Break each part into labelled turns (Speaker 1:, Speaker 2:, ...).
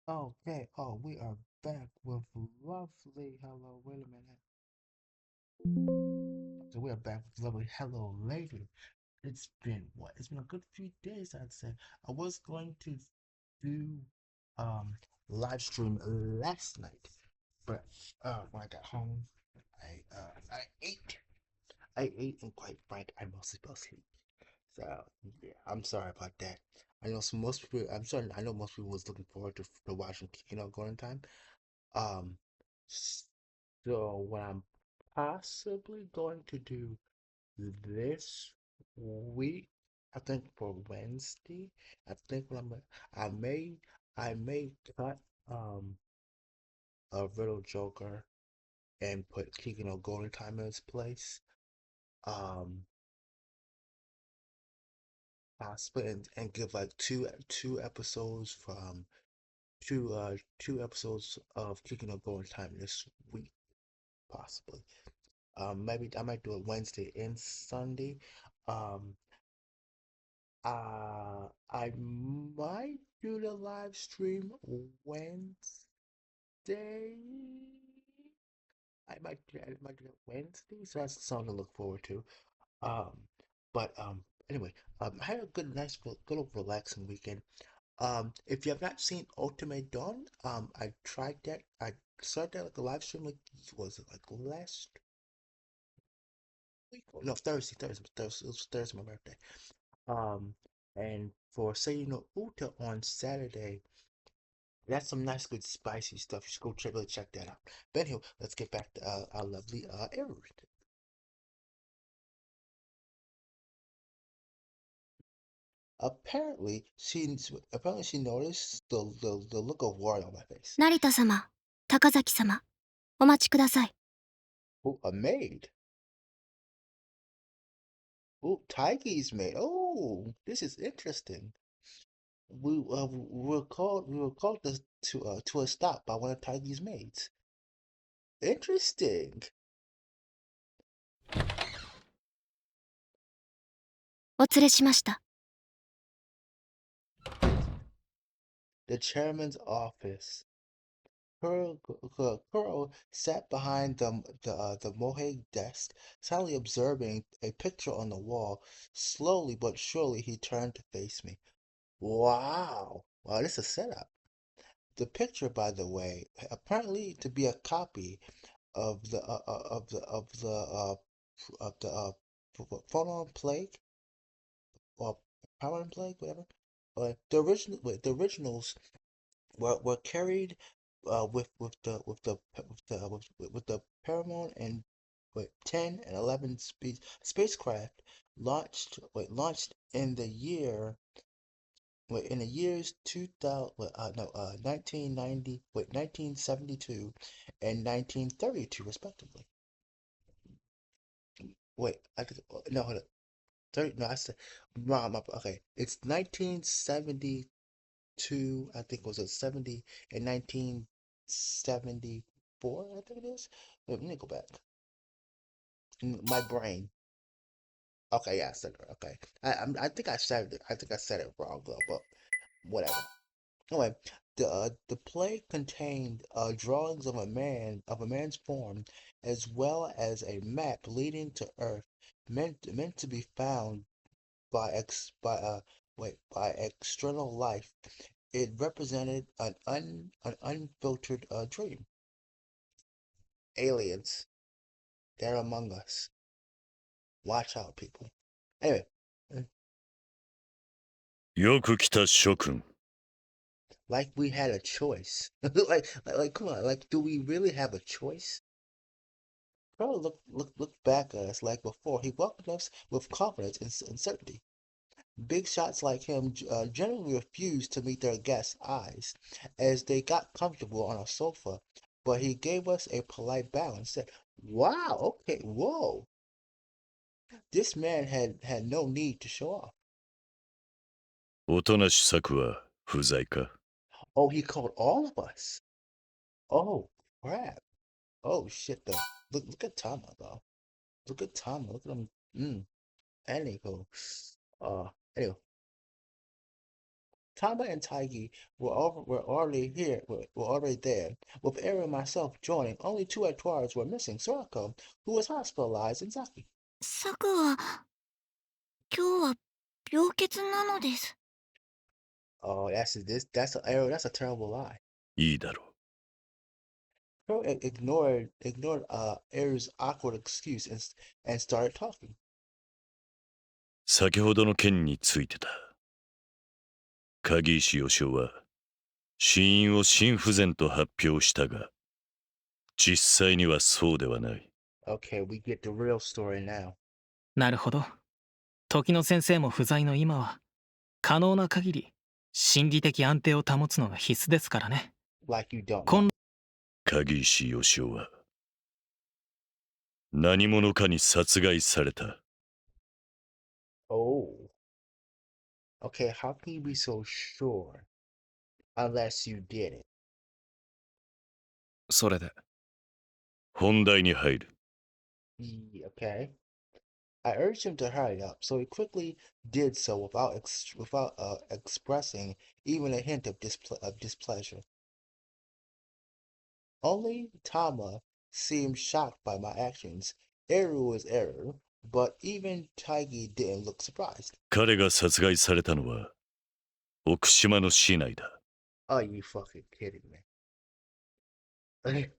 Speaker 1: Okay, oh, we are back with lovely hello. Wait a minute. So we are back with lovely hello, lady. It's been what? It's been a good few days, I'd say. I was going to do um live stream last night, but when I got home, I ate. I ate, and quite frank, I mostly fell asleep. So yeah, I'm sorry about that. I know some most people. I'm sorry. I know most people was looking forward to watching Golden Time. Um, so what I'm possibly going to do this week, I think for Wednesday, I think what I may, I may cut a Riddle Joker and put Keegan or Golden Time in its place. Um, possibly and give like two episodes from two episodes of Keegan or Golden Time this week, possibly. Maybe I might do it Wednesday and Sunday. Um, I might do the live stream Wednesday. I might do it Wednesday, so that's something to look forward to. Um, but anyway, I had a good old relaxing weekend. If you have not seen Ultimate Dawn, I tried that. I started that like a live stream, like was it like last week? No, Thursday. It was Thursday, my birthday. Um, and for Say You Know Uta on Saturday, that's some nice, good, spicy stuff. You should go really check that out. But anyway, let's get back to our lovely Everett. Apparently she noticed the look of worry on my face.
Speaker 2: 成田様、高崎様、お待ちください。
Speaker 1: Oh, a maid. Oh, Taiki's maid. Oh, this is interesting. We were called to a stop by one of Taiki's maids. Interesting.
Speaker 2: お連れしました。
Speaker 1: The chairman's office. Kuro sat behind the mohe desk, silently observing a picture on the wall. Slowly but surely, he turned to face me. Wow! Wow, this is a setup. The picture, by the way, apparently to be a copy of photon plague or power plague, whatever. The originals were carried with the Paramount and 10 and 11 spacecraft launched in the years 2000 no 1990 1972 and 1932 respectively. Wait, I think no hold up. 30 no I said wrong. Okay, it's 1972. I think was it 70 and 1974, I think it is. Let me go back. My brain. Okay, yeah, I said it. Okay. I think I said it wrong though, but whatever. Anyway, the play contained drawings of a man's form, as well as a map leading to Earth, meant to be found by external life. It represented an unfiltered dream. Aliens, they're among us. Watch out, people. Anyway, uh,
Speaker 3: よく来た諸君。
Speaker 1: like we had a choice. Come on. Like, do we really have a choice? Bro, look back at us like before. He welcomed us with confidence and certainty. Big shots like him generally refused to meet their guests' eyes as they got comfortable on a sofa, but he gave us a polite bow and said, "Wow, okay, whoa." This man had no need to show off.
Speaker 3: おとなし作は不在か
Speaker 1: Oh, he called all of us. Oh, crap. Oh, shit, though. Look at Tama, though. Look at Tama. Look at him. Anywho. Uh, anyway. Tama and Taigi were already here, were already there, with Aaron and myself joining. Only two Etoiles were missing: Sorako, who was hospitalized, and Zaki.
Speaker 2: サクは、今日は病欠なのです。
Speaker 1: Oh, that's a Aaron, that's a terrible lie.
Speaker 3: いいだろ
Speaker 1: Aaron ignored Aaron's awkward excuse and started talking.
Speaker 3: う。先ほどの件についてだ。鍵石義雄は死因を心不全と発表したが、実際にはそうではない。
Speaker 1: Okay, we get the real story now.
Speaker 4: なるほど。時の先生も不在の今は、可能な限り心理的安定を保つのが必須ですからね。
Speaker 1: Like you don't
Speaker 4: こ
Speaker 1: know.
Speaker 4: ん
Speaker 3: 鍵石義雄は何者かに殺害された。
Speaker 1: Oh. Okay, how can you be so sure unless you did it?
Speaker 5: それで、
Speaker 3: 本題に入る。
Speaker 1: Okay. I urged him to hurry up, so he quickly did so without expressing even a hint of displeasure. Only Tama seemed shocked by my actions. Eru was Eru, but even Taigi didn't look surprised.
Speaker 3: 彼が殺害されたのは奥島の市内だ。
Speaker 1: Are you fucking kidding me?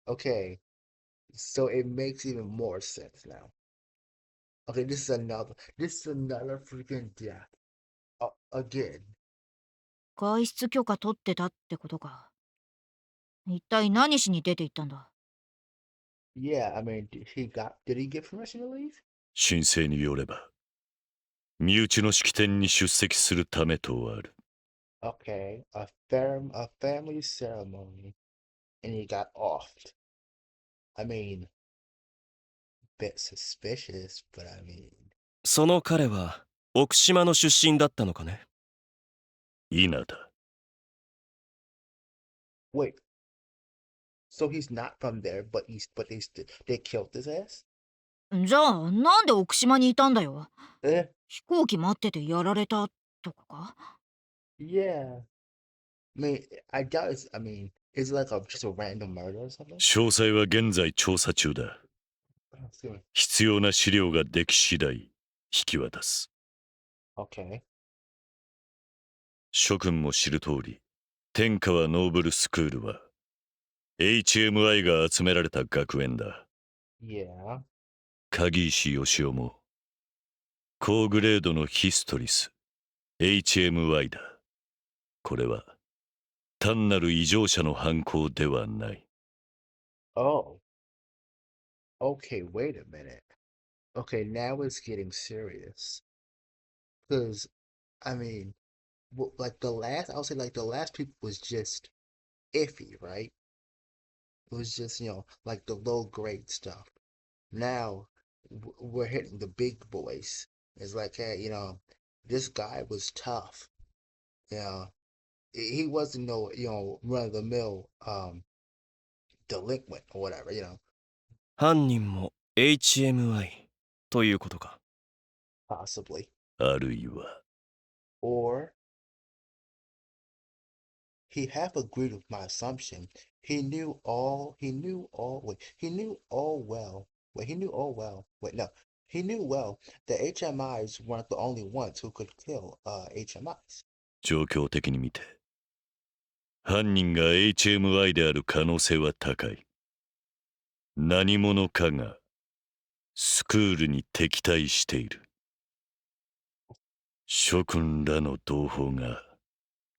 Speaker 1: Okay, so it makes even more sense now. Okay, this is another freaking death. Again.
Speaker 2: 外出許可取ってたってことか。一体何しに出て行ったんだ？
Speaker 1: Yeah, I mean, did he get permission to leave?
Speaker 3: 申請によれば、身内の式典に出席するためとある。
Speaker 1: Okay, a family ceremony, and he got offed. I mean, bit suspicious, but I mean,
Speaker 5: その彼は奥島の出身だったのかね。
Speaker 3: 稲だ。
Speaker 1: wait. So he's not from there, but they killed his ass?
Speaker 2: じゃあ、なんで奥島にいたんだよ。
Speaker 1: Eh,
Speaker 2: 飛行機待っててやられたとかか？
Speaker 1: yeah. I mean, I mean, is it like just a random murder or something?
Speaker 3: 詳細は現在調査中だ。
Speaker 1: Oh,
Speaker 3: 必要な資料ができ次第引き渡す。
Speaker 1: okay.
Speaker 3: 諸君も知る通り、天川ノーブルスクールは HMI が集められた学園だ。
Speaker 1: Yeah.
Speaker 3: 鍵石義雄も高グレードのヒストリス HMI だ。これは単なる異常者の犯行ではない。
Speaker 1: Oh. Okay, wait a minute. Okay, now it's getting serious. Because, I mean, like I would say like the last people was just iffy, right? It was just, like the low grade stuff. Now we're hitting the big boys. It's like, hey, this guy was tough. You know, he wasn't no, run of the mill delinquent or whatever.
Speaker 5: 犯人も HMI ということか。
Speaker 1: Possibly.
Speaker 3: あるいは
Speaker 1: Or he half agreed with my assumption. He knew all well. Wait, he knew all well. Wait, no. He knew well that HMIs weren't the only ones who could kill HMIs.
Speaker 3: 状況的に見て犯人が HMI である可能性は高い。何者かがスクールに敵対している。諸君らの同胞が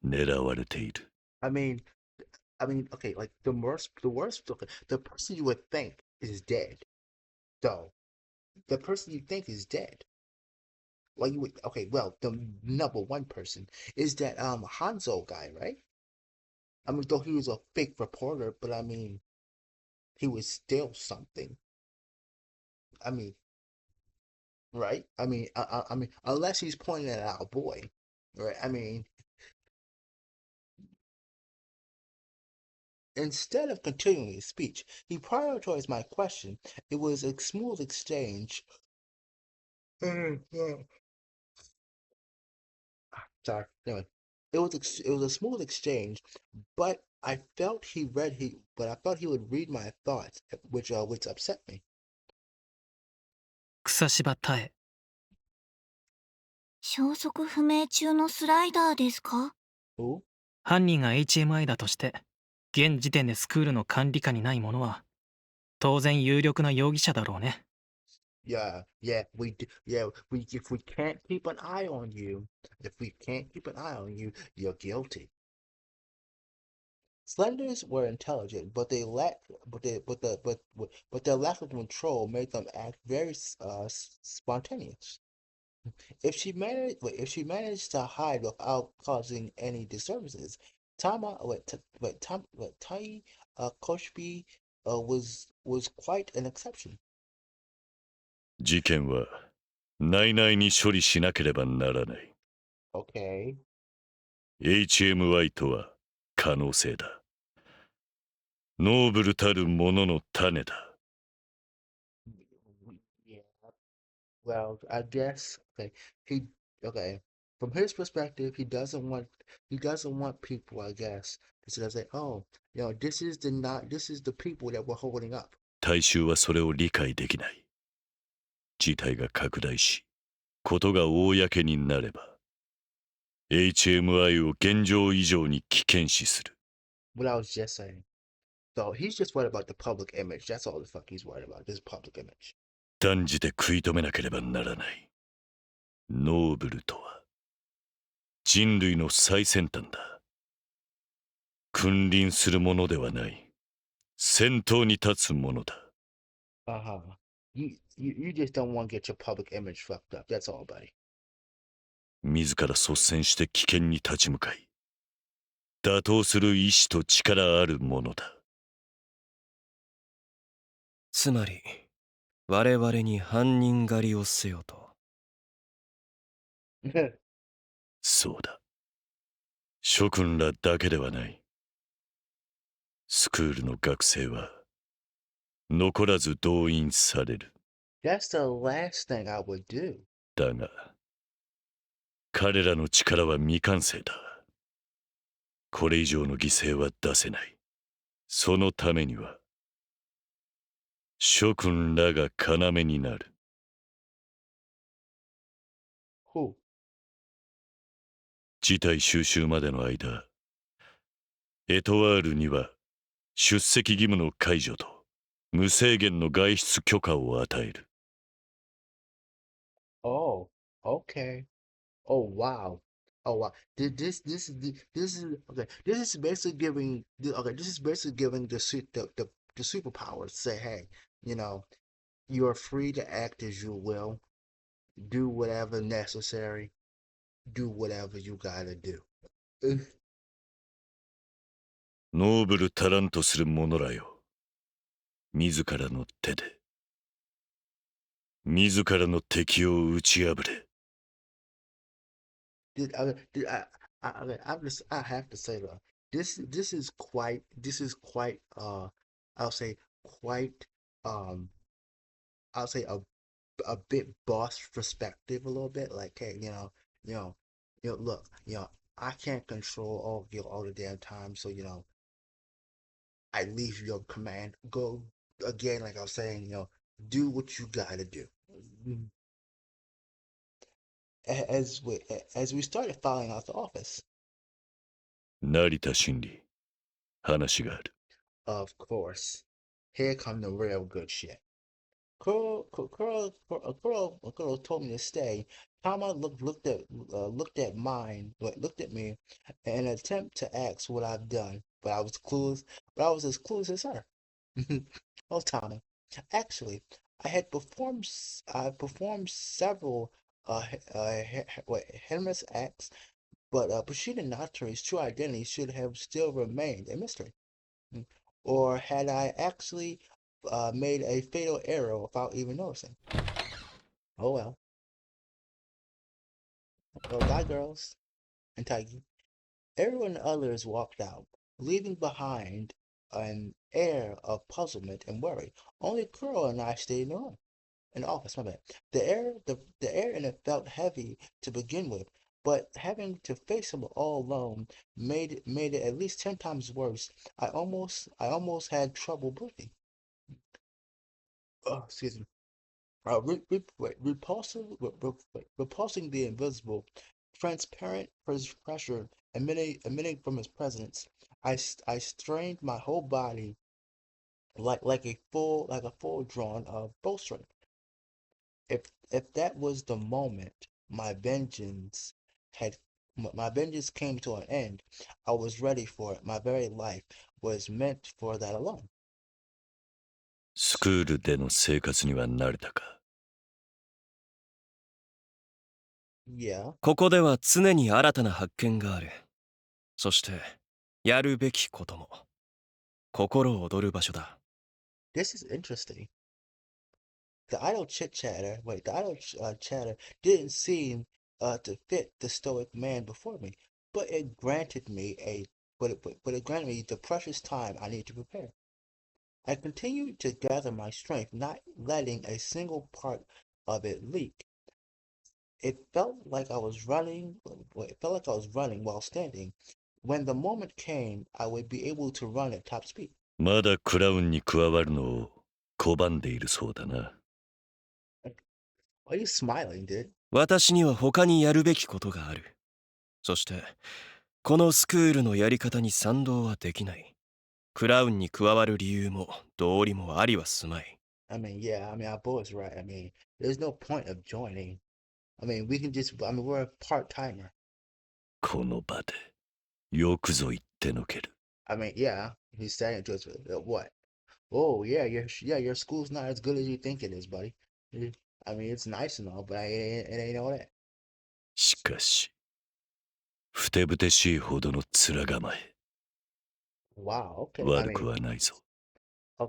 Speaker 3: 狙われている。
Speaker 1: I mean, okay, like okay, the person you would think is dead, though. The person you think is dead. Well, okay, well, the number one person is that Hanzo guy, right? I mean, though he was a fake reporter, but I mean, he was still something. I mean, right? I mean, unless he's pointing at our boy, right? I mean, instead of continuing his speech, he prioritized my question. It was a smooth exchange. Sorry. Anyway, it was a smooth exchange, but I felt he would read my thoughts, which upset me.
Speaker 4: 草芝耐え。
Speaker 2: 消息不明中のスライダーですか？
Speaker 1: Who?
Speaker 4: 犯人が HMI だとして、現時点でスクールの管理下にない者は、当然有力な容疑者だろうね。
Speaker 1: Yeah, if we can't keep an eye on you, you're guilty. Slenders were intelligent, but they lacked, but their lack of control made them act very spontaneous. If she managed to hide without causing any disturbances, Tai Koshbi was quite an exception.
Speaker 3: 事件は内々に処理しなければならない。
Speaker 1: Okay.
Speaker 3: HMY とは可能性だ。ノーブルたるものの種だ。
Speaker 1: Yeah. Well, I guess okay. From his perspective, he doesn't want people, I guess, to say, oh, this is the people that we're holding up.
Speaker 3: 大衆はそれを理解できない。事態が拡大し、ことが公になれば、HMI を現状以上に危険視する。
Speaker 1: What I was just saying. So he's just worried about the public image. That's all the fuck he's worried about. This public image.
Speaker 3: 断じて食い止めなければならない。ノーブルとは、人類の最先端だ。君臨するものではない。先頭に立つものだ。
Speaker 1: Uh-huh. You just don't want to get your public image fucked up. That's all, buddy.
Speaker 3: 自ら率先して危険に立ち向かい、打倒する意志と力あるものだ。
Speaker 5: つまり我々に犯人狩りをせよと。
Speaker 3: そうだ。諸君らだけではない。スクールの学生は残らず動員される。
Speaker 1: That's the last thing I would do.
Speaker 3: だが、彼らの力は未完成だ。これ以上の犠牲は出せない。そのためには、諸君らが要になる。
Speaker 1: Who?
Speaker 3: 事態収拾までの間、エトワールには出席義務の解除と無制限の外出許可を与える。
Speaker 1: Oh, okay. Oh wow. Oh wow. This is okay. This is basically giving the superpowers. Say, hey, you are free to act as you will. Do whatever necessary. Do whatever you gotta do.
Speaker 3: ノーブル足らんとする者らよ。自らの手で、自らの敵を打ち破れ。
Speaker 1: I have to say though, this is quite I'll say quite I'll say a bit boss perspective a little bit, like, hey, look, I can't control all the damn time, so I leave your command. Go again, like I was saying, do what you gotta do. As we started filing out the office,
Speaker 3: 成田真理、話がある。
Speaker 1: of course, here come the real good shit. Curl told me to stay. Tama looked at me in an attempt to ask what I've done, but I was clueless. But I was as clueless as her. Oh, Tama. Actually, I performed several Hermes acts, but Bushido Natori's true identity should have still remained a mystery. Or had I actually made a fatal error without even noticing? Oh well. Well, bye, girls and Tiggy. Everyone others walked out, leaving behind an air of puzzlement and worry. Only Curl and I stayed in the room. In the office, my bad. The air in it felt heavy to begin with, but having to face him all alone made it at least 10 times worse. I almost had trouble breathing. Oh, excuse me. Repulsing the invisible, transparent pressure emitting from his presence. I strained my whole body like a full drawn bowstring. If that was the moment had my vengeance came to an end, I was ready for it. My very life was meant for that alone.
Speaker 3: スクールでの生活には慣れたか？
Speaker 1: Yeah,
Speaker 5: ここでは常に新たな発見がある。そして、やるべきことも。心躍る場所だ。
Speaker 1: this is interesting. The idle chatter didn't seem to fit the stoic man before me, but it granted me the precious time I needed to prepare. I continued to gather my strength, not letting a single part of it leak. It felt like I was running. It felt like I was running while standing. When the moment came, I would be able to run at top speed.
Speaker 3: まだクラウンに加わるのを拒んでいるそうだな。
Speaker 1: Why are you smiling, dude?
Speaker 5: 私には他にやるべきことがある。そして、このスクールのやり方に賛同はできない。クラウンに加わる理由も道理もありはすまい。
Speaker 1: Our boy's right. There's no point of joining. We're a part-timer.
Speaker 3: この場でよくぞ言ってのける。
Speaker 1: He's saying to us, what? Oh, your school's not as good as you think it is, buddy. It's nice and all, but it ain't all that.
Speaker 3: しかし、ふてぶてしいほどの面構え。
Speaker 1: Wow, okay.
Speaker 3: 悪くはないぞ。
Speaker 1: I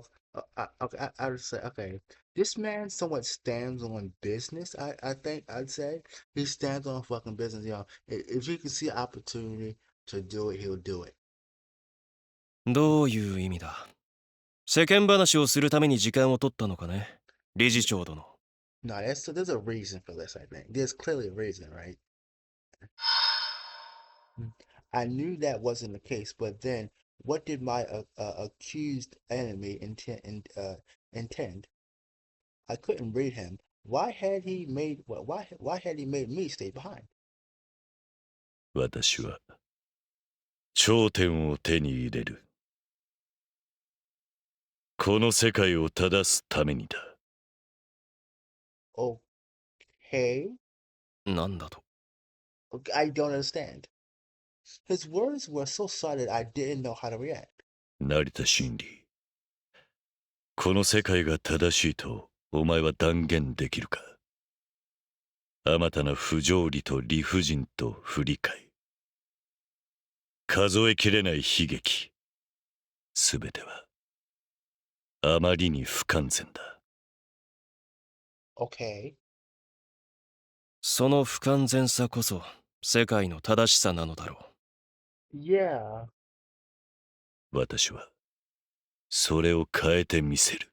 Speaker 1: would say, okay, this man somewhat stands on business. I think I'd say he stands on fucking business. If he can see opportunity to do it, he'll do it.
Speaker 5: どういう意味だ？世間話をするために時間を取ったのかね、理事長殿。
Speaker 1: No, there's a reason for this. I think there's clearly a reason, right? I knew that wasn't the case, but then what did my accused enemy intend? I couldn't read him. Why had he made me stay behind?
Speaker 3: 私は頂点を手に入れる。この世界を正すためにだ。
Speaker 1: Okay,
Speaker 5: なんだと？
Speaker 1: I don't understand. His words were so sudden I didn't know how to react.
Speaker 3: 成田真理。この世界が正しいとお前は断言できるか？あまたな不条理と理不尽と不理解。数えきれない悲劇。すべてはあまりに不完全だ。
Speaker 1: Okay.
Speaker 5: その不完全さこそ世界の正しさなのだろう。
Speaker 1: Yeah.
Speaker 3: 私はそれを変えてみせる。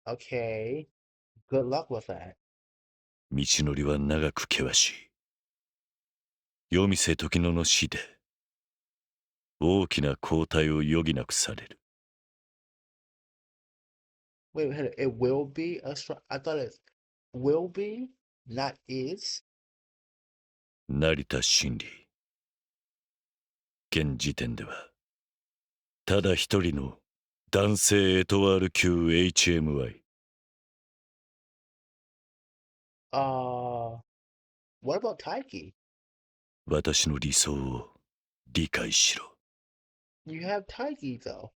Speaker 1: Okay. Good luck with that.
Speaker 3: 道のりは長く険しい。夜店時野の死で大きな後退を余儀なくされる。
Speaker 1: Wait, it will be a strong. I thought it will be, not is.
Speaker 3: 成田真理。現時点ではただ一人の男性エトワール級 HMY。
Speaker 1: What about Taiki?
Speaker 3: 私の理想を理解しろ。
Speaker 1: You have Taiki though.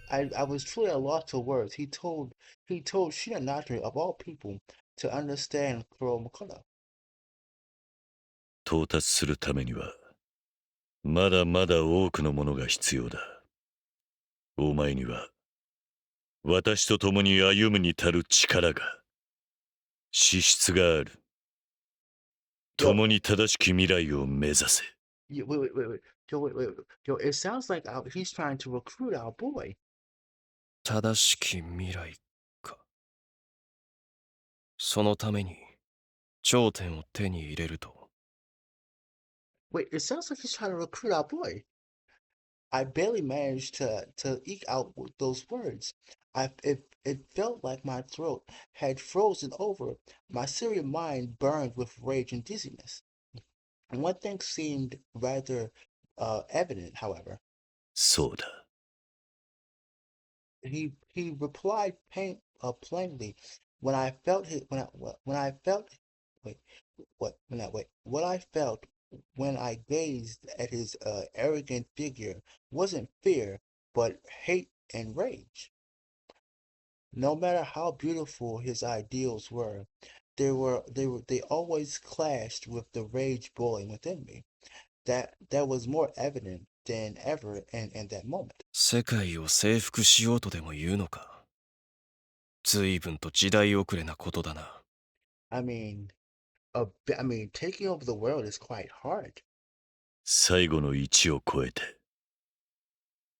Speaker 1: I was truly at a loss for words. He told Shinanatri of all people to understand Kuro Makoto.
Speaker 3: 到達するためにはまだまだ多くのものが必要だ。お前には私と共に歩むに足る力が、資質がある。共に正しき未来を目指せ。
Speaker 1: Wait. Yo, it sounds like he's trying to recruit our boy.
Speaker 5: 正しき未来か。そのために頂点を手に入れると。
Speaker 1: Wait, it sounds like he's trying to recruit our boy. I barely managed to eke out those words. It felt like my throat had frozen over. My serious mind burned with rage and dizziness. One thing seemed rather evident, however.
Speaker 3: そうだ。
Speaker 1: He replied plainly when I felt his when I felt wait what I felt when I gazed at his arrogant figure wasn't fear but hate and rage. No matter how beautiful his ideals were, they always clashed with the rage boiling within me. That was more evident than ever in that moment.
Speaker 5: 世界を征服しようとでも言うのか。随分と時代遅れなことだな。
Speaker 1: I mean, taking over the world is quite hard.
Speaker 3: 最後の1を超えて、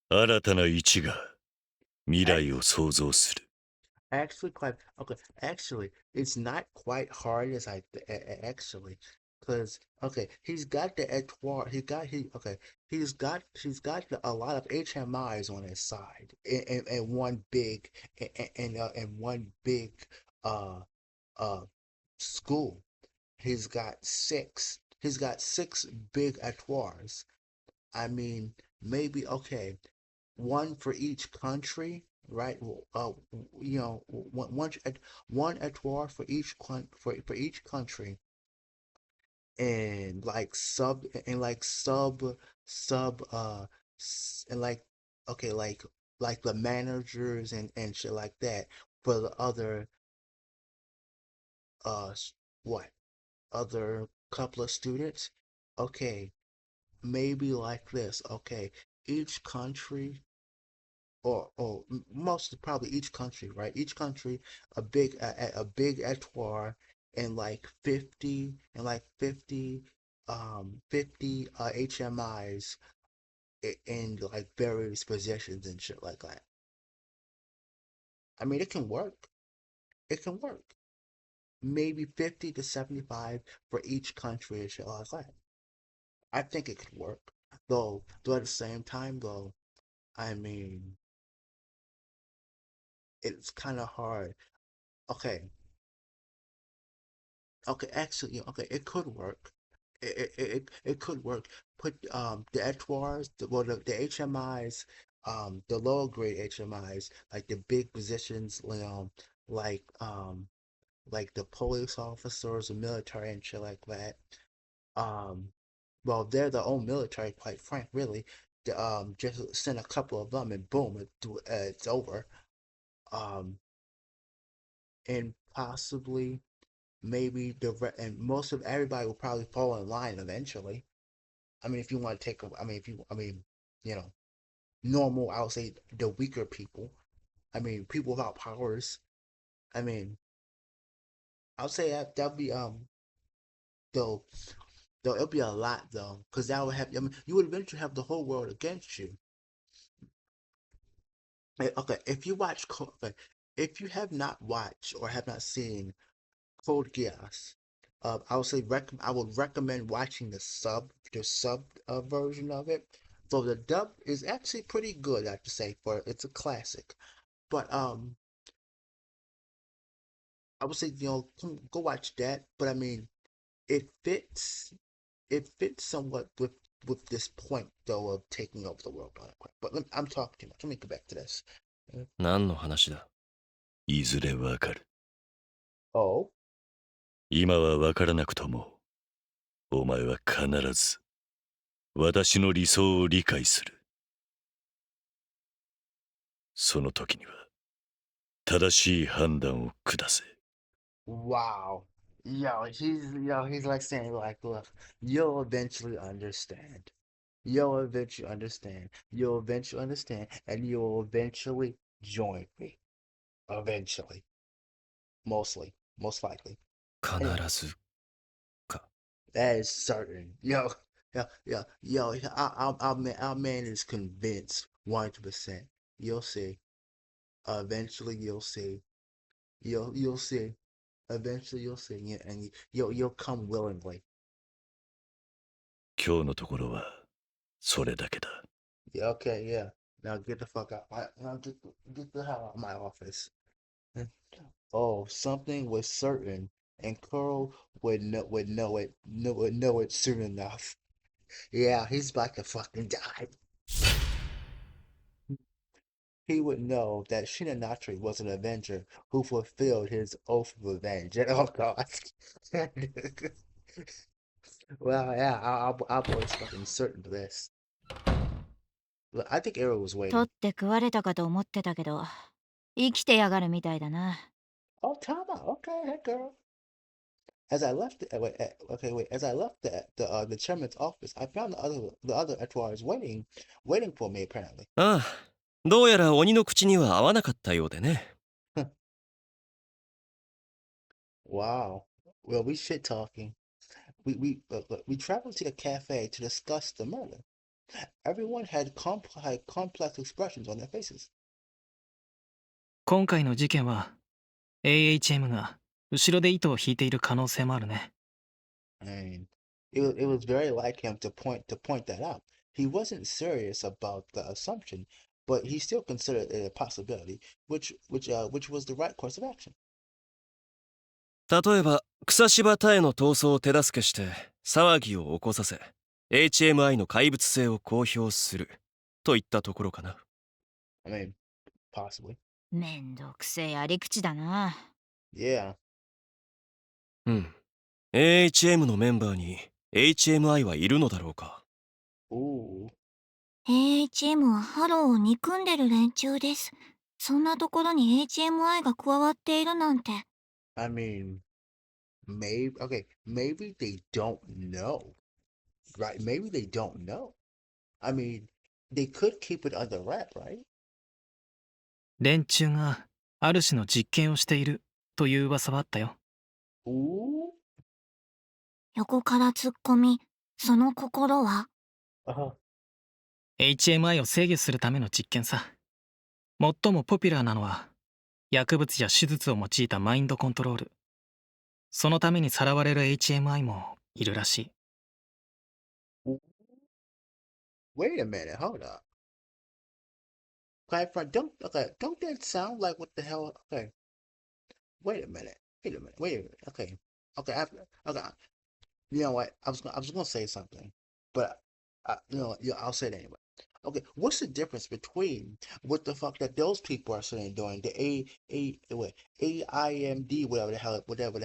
Speaker 3: 新たな1が未来を創造する。
Speaker 1: Actually, quite okay. Actually, it's not quite hard as actually, because okay, he's got the Etoile. He's got a lot of HMIs on his side, and one big and one big uh uh school. He's got six. He's got six big etoiles. I mean, maybe okay, one for each country, right? One étoile for each country, and like sub and like okay, like the managers and shit like that for the other what other couple of students. Okay, maybe like this. Okay, each country or most probably each country, right? Each country a big étoile and like 50 HMIs in like various positions and shit like that. I mean, it can work. It can work. Maybe 50 to 75 for each country and shit like that. I think it could work. Though at the same time, though, I mean, it's kind of hard. Okay, okay, actually, okay, it could work. It could work. Put the etoiles, the HMIs, the lower grade HMIs, like the big positions, like like the police officers, the military and shit like that. Um, well, they're their own military, quite frank, really. Just send a couple of them and boom, it's over. Um, and possibly maybe and most of everybody will probably fall in line eventually. I mean, if you want to take, I mean, you know, normal, I would say the weaker people. I mean, people without powers. I mean, I'll say that'd be though though it'll be a lot though, because that would have. I mean, you would eventually have the whole world against you. Okay, if you watch, okay, if you have not watched or have not seen Code Geass, I would recommend watching the sub version of it. So the dub is actually pretty good, I have to say, for it's a classic. But I would say go watch that. But I mean, it fits it fits somewhat with this point though of taking over the world. But I'm talking too much. Let me get back to this.
Speaker 5: 何の話だ。
Speaker 3: いずれわかる。
Speaker 1: Oh,
Speaker 3: 今はわからなくとも、お前は必ず私の理想を理解する。その時には正しい判断を下せ。
Speaker 1: wow. He's like saying like, look, you'll eventually understand. You'll eventually understand. You'll eventually understand, and you'll eventually join me. Eventually, most likely.
Speaker 5: 必
Speaker 1: Anyway,
Speaker 5: ずか。
Speaker 1: that is certain. Yo. Our man is convinced 100%. You'll see. Eventually, you'll see. You'll see. Eventually, you'll see, and you'll come willingly.
Speaker 3: 今日のところはそれだけだ。
Speaker 1: Yeah, okay, yeah. Now get the fuck out. Now get the hell out of my office. Oh, something was certain, and Carl would know it soon enough. Yeah, he's about to fucking die. He would know that Shinonatri was an Avenger who fulfilled his oath of revenge. Oh God. Well, yeah, our boy's fucking certain to this. Look, I think Arrow was
Speaker 2: 取っ
Speaker 1: waiting.
Speaker 2: て食われたかと思ってたけど、生きてやがるみたいだな。
Speaker 1: Oh, time out. Okay, hey girl. As I left, As I left the chairman's office, I found the other Etoiles waiting for me apparently.
Speaker 5: ああ、どうやら鬼の口には合わなかったようでね。
Speaker 1: Wow. Well, we shit talking. We traveled to the cafe to discuss the murder. Everyone had complex expressions on their faces.
Speaker 4: 今回の事件は AHM が後ろで糸を引いている可能性もあるね。
Speaker 1: And it was very like him to point that out. He wasn't serious about the assumption, but he still considered it a possibility, which was the right course of action.
Speaker 5: 例えば、草芝田への逃走を手助けして騒ぎを起こさせ、HMI の怪物性を公表するといったところかな。
Speaker 1: I mean, possibly.
Speaker 2: めんどくせえやり口だな。
Speaker 1: Yeah.
Speaker 5: うん。AHM のメンバーに HMI はいるのだろうか。
Speaker 1: Ooh.
Speaker 2: AHM はハローを憎んでる連中です。そんなところに HMI が加わっているなんて。
Speaker 1: I mean, maybe they don't know, right? Maybe they don't know. I mean, they could keep it under wrap, right?
Speaker 4: 連中がある種の実験をしているという噂はあったよ。
Speaker 1: Ooh.
Speaker 2: 横から突っ込み、その心は
Speaker 1: Uh-huh.
Speaker 4: HMI を制御するための実験さ。最もポピュラーなのは薬物や手術を用いたマインドコントロール。そのためにさらわれる HMI もいるらしい。
Speaker 1: Wait a minute, hold up. Don't that sound like what the hell? Okay, wait a minute. Okay, okay. You know what? I was gonna say something, but I'll say it anyway. Okay, what's the difference between what the fuck that those people are saying doing the AIMD whatever the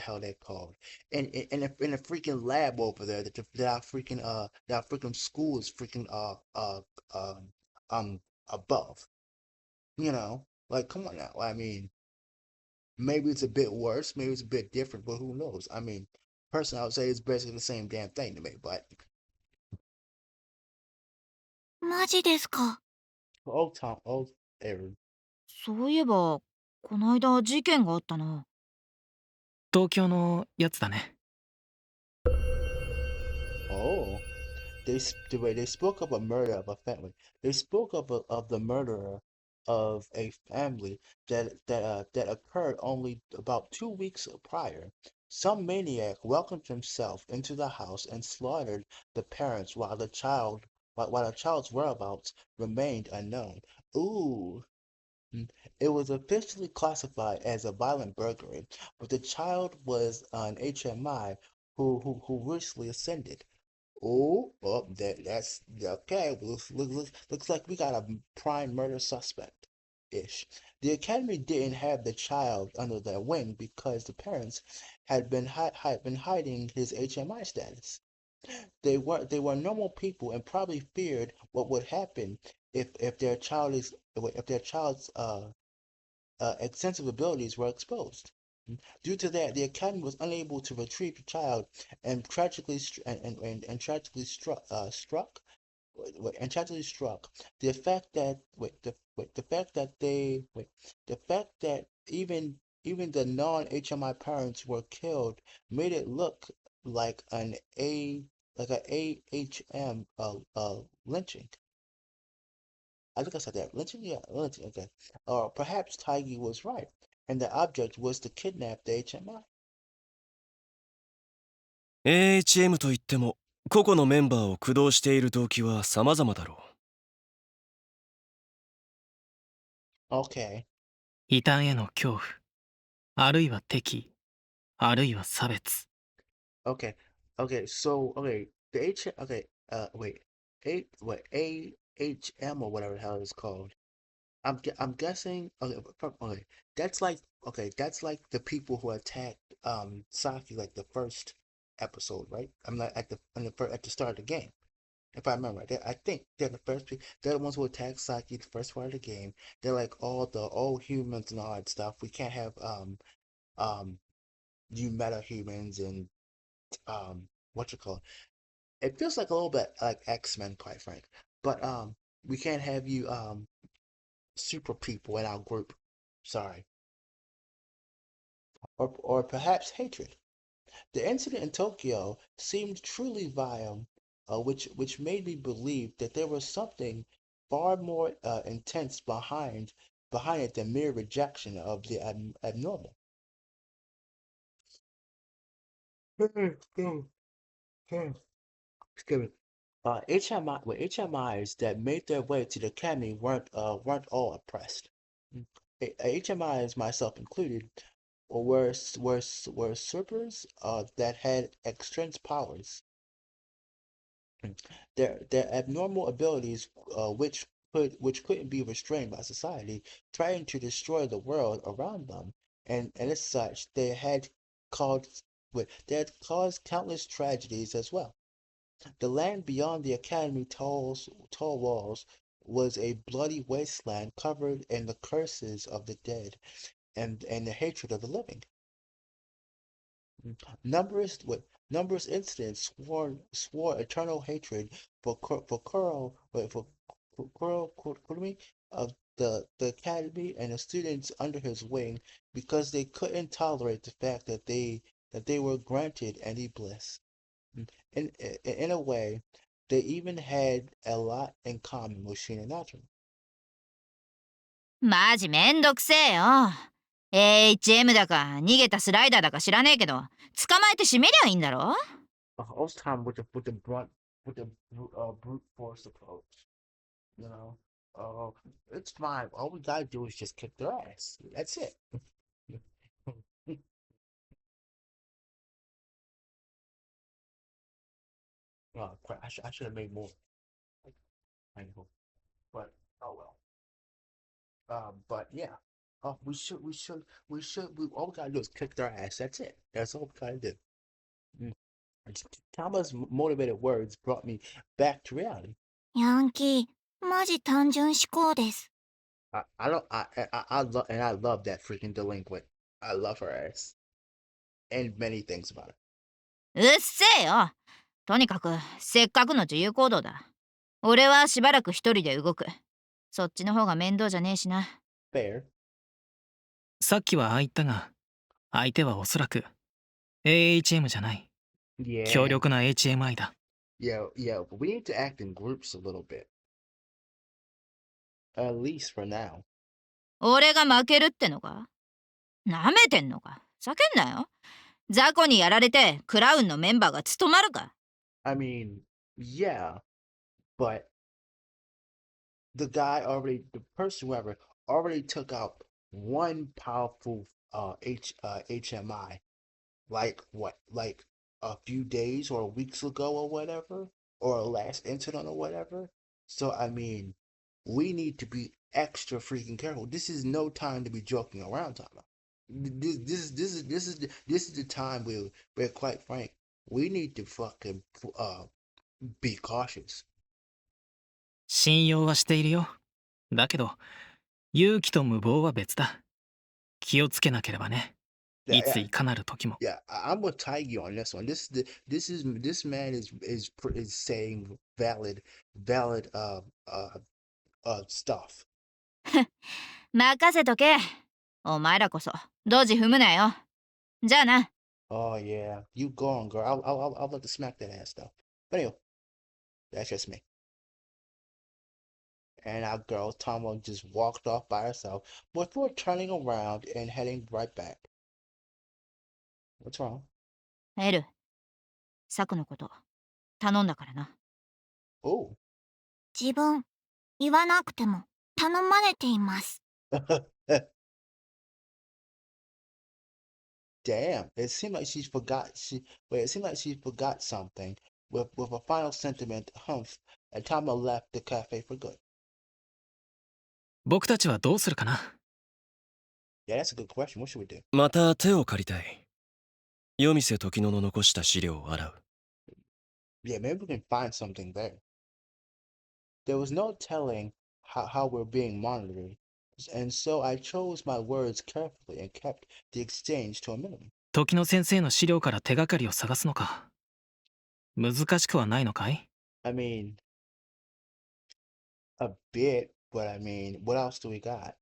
Speaker 1: hell they're called, and in a freaking lab over there that our freaking school is freaking um above. Like come on now. I mean, maybe it's a bit worse, maybe it's a bit different, but who knows? I mean, personally, I would say it's basically the same damn thing to me. But
Speaker 2: マジですか。
Speaker 1: old Aaron.
Speaker 2: そういえば、こないだ事件があったな。
Speaker 4: 東京のやつだね。
Speaker 1: Oh, they spoke of a murder of a family. They spoke of the murderer of a family that occurred only about 2 weeks prior. Some maniac welcomed himself into the house and slaughtered the parents while the child's whereabouts remained unknown. Ooh. It was officially classified as a violent burglary, but the child was an HMI who recently ascended. That's okay. Looks like we got a prime murder suspect ish. The academy didn't have the child under their wing because the parents had been hiding his HMI status. They were normal people and probably feared what would happen if their child's extensive abilities were exposed. Due to that, the Academy was unable to retrieve the child and tragically and tragically struck the fact that the fact that the fact that even the non-HMI parents were killed made it look like a AHM lynching. I think I said that. Lynching? Yeah, lynching. Okay. Or perhaps Tiggy was right, and the object was to kidnap the HMI.
Speaker 5: AHM といっても個々のメンバーを駆動している動機は様々だろ
Speaker 1: Okay.
Speaker 4: 異端への恐怖、あるいは敵意、あるいは差別。
Speaker 1: Okay. Okay. So okay, the H. Okay. Wait. AHM or whatever the hell it's called. I'm guessing. Okay. Okay. That's like. Okay. That's like the people who attacked Saki like the first episode, right? I'm not at the start of the game. If I remember right, I think they're the first people. They're the ones who attacked Saki the first part of the game. They're like all humans and all that stuff. We can't have you meta humans and what you call it. It feels like a little bit like X-Men, quite frank. But we can't have you super people in our group. Sorry. Or perhaps hatred. The incident in Tokyo seemed truly vile, which made me believe that there was something far more intense behind it than mere rejection of the abnormal. Excuse me. HMIs that made their way to the academy weren't all oppressed. HMIs, myself included, were usurpers that had extrinsic powers. Their abnormal abilities, which couldn't be restrained by society, trying to destroy the world around them, and as such, caused they had caused countless tragedies as well. The land beyond the academy tall walls was a bloody wasteland covered in the curses of the dead and the hatred of the living. Numerous incidents swore eternal hatred for Kuro for Kurumi of the academy and the students under his wing because they couldn't tolerate the fact that they were granted any bliss. In a way, they even had a lot in common with Shinonatra.
Speaker 2: マジめんどくせえよ。HM だか逃げたスライダーだか知らねえけど、捕まえて締めりゃいいんだろ。
Speaker 1: Most time with the brute force approach, you know. Uh, it's fine. All we gotta do is just kick their ass. That's it. Oh crap! I should have made more. I know, but oh well. But yeah. We all we gotta do is kick their ass. That's it. That's all we gotta do. Mm. Tama's motivated words brought me back to reality.
Speaker 2: ヤンキー、マジ単純思考です。
Speaker 1: I don't I love that freaking delinquent. I love her ass and many things about her.
Speaker 2: うっせえよ。とにかく、せっかくの自由行動だ。俺はしばらく一人で動く。そっちの方が面倒じゃねえしな。
Speaker 1: Fair.
Speaker 4: さっきはああ言ったが、相手はおそらく AHM じゃない。強
Speaker 1: Yeah.
Speaker 4: 力な HMI だ。
Speaker 1: Yeah, but we need to act in groups a little bit. At least for now.
Speaker 2: 俺が負けるってのか？なめてんのか？叫んなよ。雑魚にやられてクラウンのメンバーが務まるか？
Speaker 1: I mean, yeah, but the person whoever already took out one powerful HMI like what, like a few days or weeks ago or whatever, or a last incident or whatever. So I mean, we need to be extra freaking careful. This is no time to be joking around, Tyler. This is the time where quite frank, we need to fucking be cautious.
Speaker 4: 信用はしているよ。だけど、勇気と無謀は別だ。気をつけなければね。
Speaker 1: Yeah,
Speaker 4: いついかなる時も。
Speaker 1: yeah, I'm with Tiger on this one. This man is saying valid stuff.
Speaker 2: 任せとけ。お前らこそドジ踏むなよ。じゃあな。
Speaker 1: Oh yeah, you go on, girl. I'll let to smack that ass though. But anyway, that's just me. And our girl Tomo just walked off by herself before turning around and heading right back. What's wrong?
Speaker 2: エル、サクのこと頼んだからな。
Speaker 1: Oh.
Speaker 6: 自分、言わなくても頼まれています。
Speaker 1: Damn. It seemed like she forgot it seemed like she forgot something with a final sentiment humph and Tama left the cafe for good.
Speaker 4: 僕たちはどうするかな。
Speaker 1: Yeah, that's a good question. What should we do?
Speaker 5: また手を借りたい。夜店時野の残した資料を洗う。
Speaker 1: Yeah, maybe we can find something there. There was no telling how we're being monitored, and so I chose my words carefully and kept the exchange to a minimum.
Speaker 4: 時野先生の資料から手がかりを探すのか。難しくはないのかい？
Speaker 1: I mean, a bit, but I mean, what else do we got?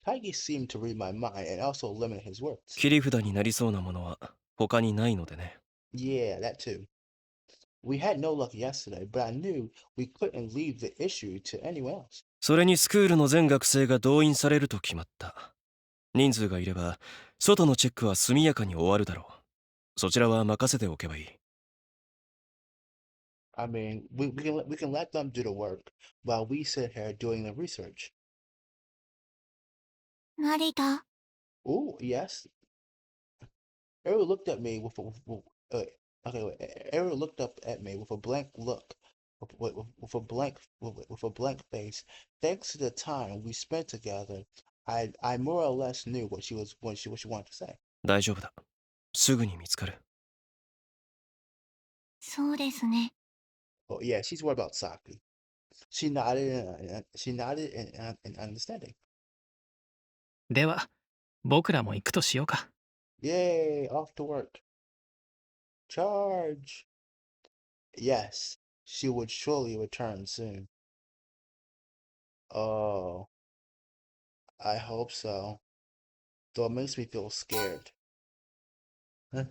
Speaker 1: Taigi seemed to read my mind and also limit his words.
Speaker 5: 切り札になりそうなものは他にないのでね。
Speaker 1: Yeah, that too. We had no luck yesterday, but I knew we couldn't leave the issue to anyone else.
Speaker 5: それにスクールの全学生が動員されると決まった。人数がいれば外のチェックは速やかに終わるだろう。そちらは任せておけばいい。
Speaker 1: I mean, we can let them do the work while we sit here doing the research.
Speaker 6: 成田、
Speaker 1: Oh, yes. Ariel looked at me okay. Wait, Ariel looked up at me with a blank look, with a blank face. Thanks to the time we spent together, I more or less knew what she wanted to say.
Speaker 5: 大丈夫だ。すぐに見つかる。
Speaker 6: そうですね。
Speaker 1: Oh yeah, she's worried about Saki. She nodded in understanding.
Speaker 4: では僕らも行くとしようか。
Speaker 1: Yay, off to work. Charge. Yes, she would surely return soon. Oh, I hope so. Though it makes me feel scared.
Speaker 6: 外、覗い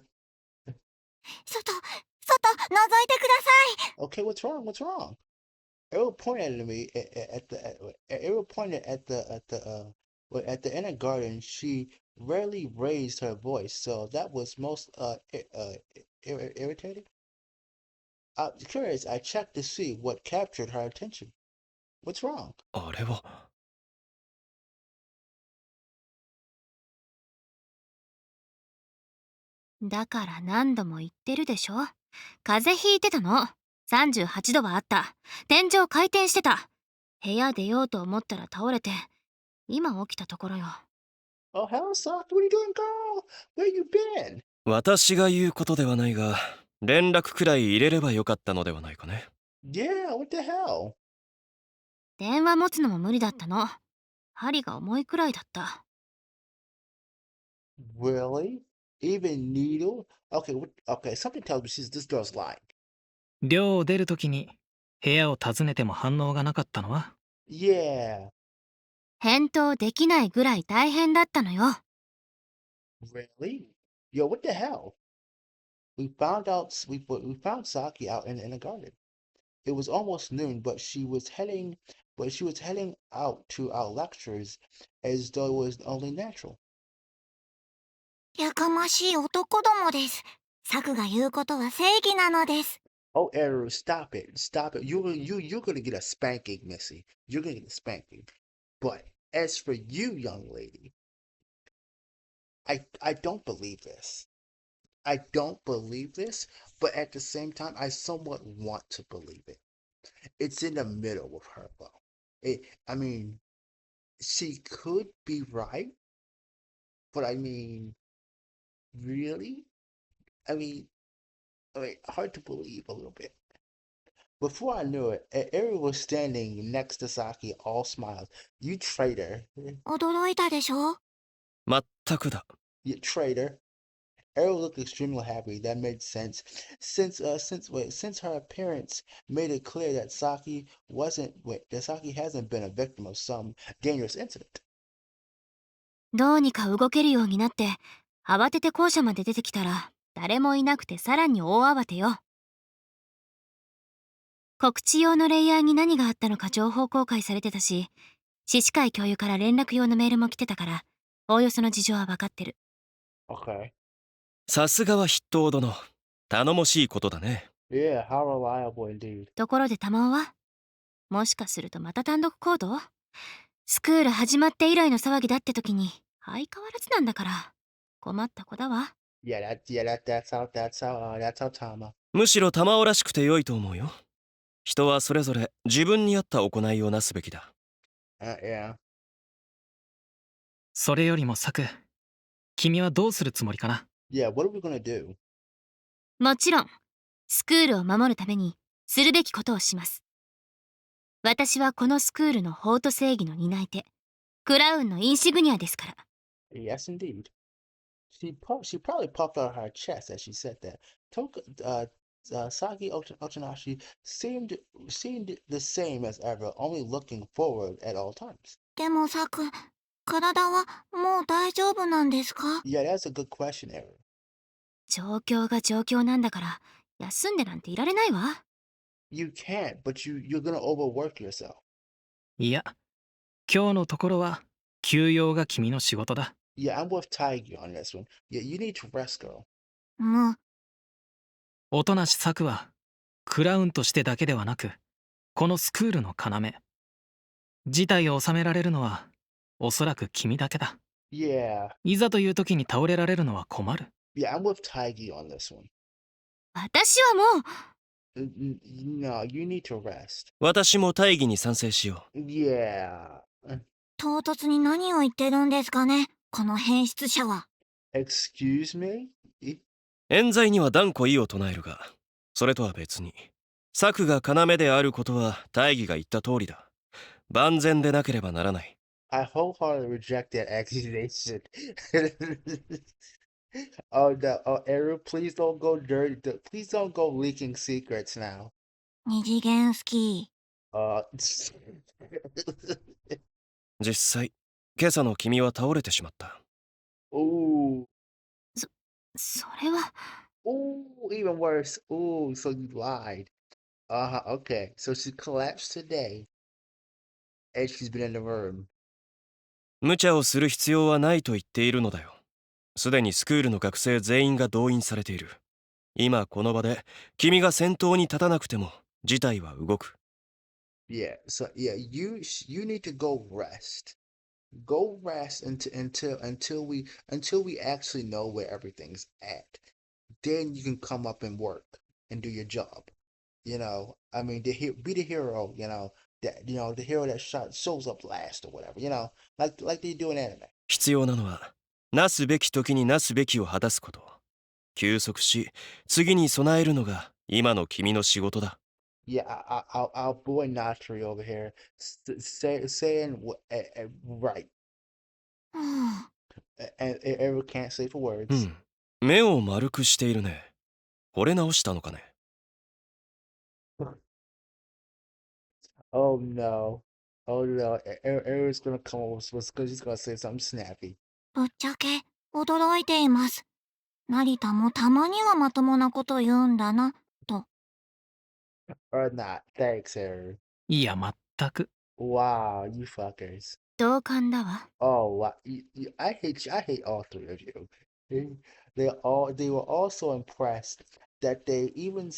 Speaker 6: てください。
Speaker 1: Okay, what's wrong? What's wrong? Errol pointed at me Errol pointed at the inner garden. She rarely raised her voice, so that was most irritating. Curious, I checked to see what captured her attention. What's wrong?
Speaker 5: あれは。
Speaker 2: だから何度も言ってるでしょ。風邪ひいてたの。38度はあった。天井回転してた。部屋出ようと思ったら倒れて、今起きたところよ。
Speaker 1: Oh, hell, Sock, what are you doing, girl? Where you been?
Speaker 5: 私が言うことではないが、連絡くらい入れればよかったのではないかね。
Speaker 1: Yeah, what the hell?
Speaker 2: 電話持つのも無理だったの。針が重いくらいだった。
Speaker 1: Really? Even needle? Okay, something tells me this girl's lying.
Speaker 4: 寮を出るときに部屋を訪ねても反応がなかったのは？
Speaker 1: Yeah,
Speaker 2: 返答できないぐらい大変だったのよ。
Speaker 1: really? Yo, what the hell? We found Saki out in the garden. It was almost noon, but she was heading out to our lectures as though it was only natural.
Speaker 6: やかましい男どもです。サクが言うことは正義なのです。
Speaker 1: Oh, Eru, stop it. Stop it. You're gonna get a spanking, Missy. You're gonna get a spanking. But as for you, young lady, I don't believe this. I don't believe this, but at the same time, I somewhat want to believe it. It's in the middle with her, though. I mean, she could be right, but I mean, really? Hard to believe a little bit. Before I knew it, Ari was standing next to Saki, all smiles. You traitor.
Speaker 6: 驚いたでしょ。
Speaker 5: まったくだ。
Speaker 1: You traitor. Ariel looked extremely happy. That made sense, since her appearance made it clear that Saki hasn't been a victim of some dangerous incident.
Speaker 2: どうにか動けるようになって、慌てて校舎まで出てきたら、誰もいなくてさらに大慌てよ。告知用のレイヤーに何があったのか情報公開されてたし、市市会教諭から連絡用のメールも来てたから、おおよその事情は分かってる。
Speaker 1: Okay.
Speaker 5: さすがは筆頭殿。頼もしいことだね。
Speaker 1: Yeah, how reliable indeed.
Speaker 2: ところで玉緒はもしかするとまた単独行動？スクール始まって以来の騒ぎだって時に相変わらずなんだから。困った子だわ。
Speaker 1: That's how Tama.
Speaker 5: むしろ玉緒らしくて良いと思うよ。人はそれぞれ自分に合った行いをなすべきだ。
Speaker 1: Yeah.
Speaker 4: それよりもサク、君はどうするつもりかな？
Speaker 1: Yeah, what are we gonna do?
Speaker 2: もちろんスクールを守るためにするべきことをします。私はこのスクールの法と正義の担い手、クラウンのインシグニアですから。
Speaker 1: Yes, indeed. She probably puffed out her chest as she said that. Saki Ochinashi seemed the same as ever, only looking forward at all times.
Speaker 6: でもサク、体はもう大丈夫なんですか？
Speaker 1: Yeah, that's a good question, Aaron.
Speaker 2: 状況が状況なんだから休んでなんていられないわ。
Speaker 1: You can't, but you're gonna overwork yourself.
Speaker 4: いや、今日のところは休養が君の仕事だ。
Speaker 1: Yeah, I'm with Tiger on this one. Yeah, you need to rest, girl.
Speaker 6: もう、
Speaker 4: 音無しサクはクラウンとしてだけではなく、このスクールの要。事態を収められるのはおそらく君だけだ。
Speaker 1: Yeah,
Speaker 4: いざという時に倒れられるのは困る。
Speaker 1: yeah, I'm with Tiger on this one.
Speaker 2: 私はもう
Speaker 1: No, you need to rest.
Speaker 5: 私も大義に賛成しよ
Speaker 1: Yeah.
Speaker 6: 唐突に何を言ってるんですかね、この変質者は。
Speaker 1: Excuse me?
Speaker 5: う。冤罪には断固異を唱えるが、それとは別に策が要であることは大義が言った通りだ。万全でなければならない。
Speaker 1: I wholeheartedly reject that accusation. Oh no, oh Ariel, please don't go dirty. Please don't go leaking secrets now.
Speaker 6: 二次元スキ
Speaker 1: Uh,
Speaker 5: 実際今朝の君は倒れてしまった。
Speaker 1: ooh,
Speaker 2: それは
Speaker 1: ooh, even worse. Ooh, so you lied. Okay. So she collapsed today, and she's been in the room.
Speaker 5: 無茶をする必要はないと言っているのだよ。すでにスクールの学生全員が動員されている。今この場で君が先頭に立たなくても事態は動く。
Speaker 1: Yeah. So yeah, you need to go rest. Go rest until we actually know where everything's at. Then you can come up and work and do your job. I mean, be the hero. The hero that shows up last or whatever. Like they do in anime.
Speaker 5: 必要なのはなすべき時になすべきを果たすこと。休息し次に備えるのが今の君の仕事だ。
Speaker 1: Yeah, our boy Natri over here saying right,
Speaker 6: ー。はあ
Speaker 1: and Eric can't say for
Speaker 5: う
Speaker 1: words.
Speaker 5: ん。目を丸くしているね。惚れ直したのかね。
Speaker 1: Oh no. Oh no. Eric's gonna come over because he's gonna say something snappy.
Speaker 6: ぶっちゃけ驚いています。成田もたまにはまともなこと言うんだな、と。
Speaker 1: Or not. Thanks, Eric.
Speaker 4: いや、全く。
Speaker 1: Wow, you fuckers.
Speaker 2: 同感だわ。
Speaker 1: Oh, wow. I hate you. I hate all three of you. They were all so impressed that they even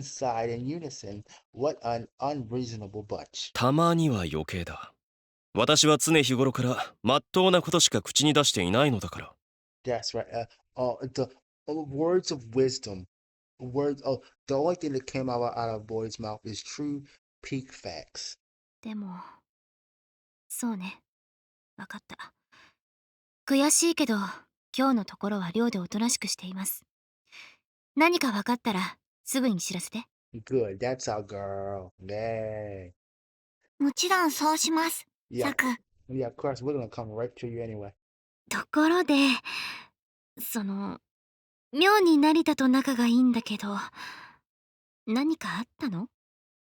Speaker 1: sighed in unison. What an unreasonable bunch.
Speaker 5: たまには余計だ。私は常日頃からまっとうなことしか口に出していないのだから。
Speaker 1: That's right. The words of wisdom. Words. Oh, the only thing that came out of Boyd's mouth is true peak facts.
Speaker 2: でもそうね、わかった。悔しいけど今日のところは寮でおとなしくしています。何かわかったらすぐに知らせて。
Speaker 1: Good. That's our girl. Yay.
Speaker 6: もちろんそうします、
Speaker 1: Yeah.
Speaker 6: サク。
Speaker 1: Yeah. Of course, we're gonna come right to you anyway.
Speaker 2: ところで妙に成田と仲がいいんだけど何かあったの？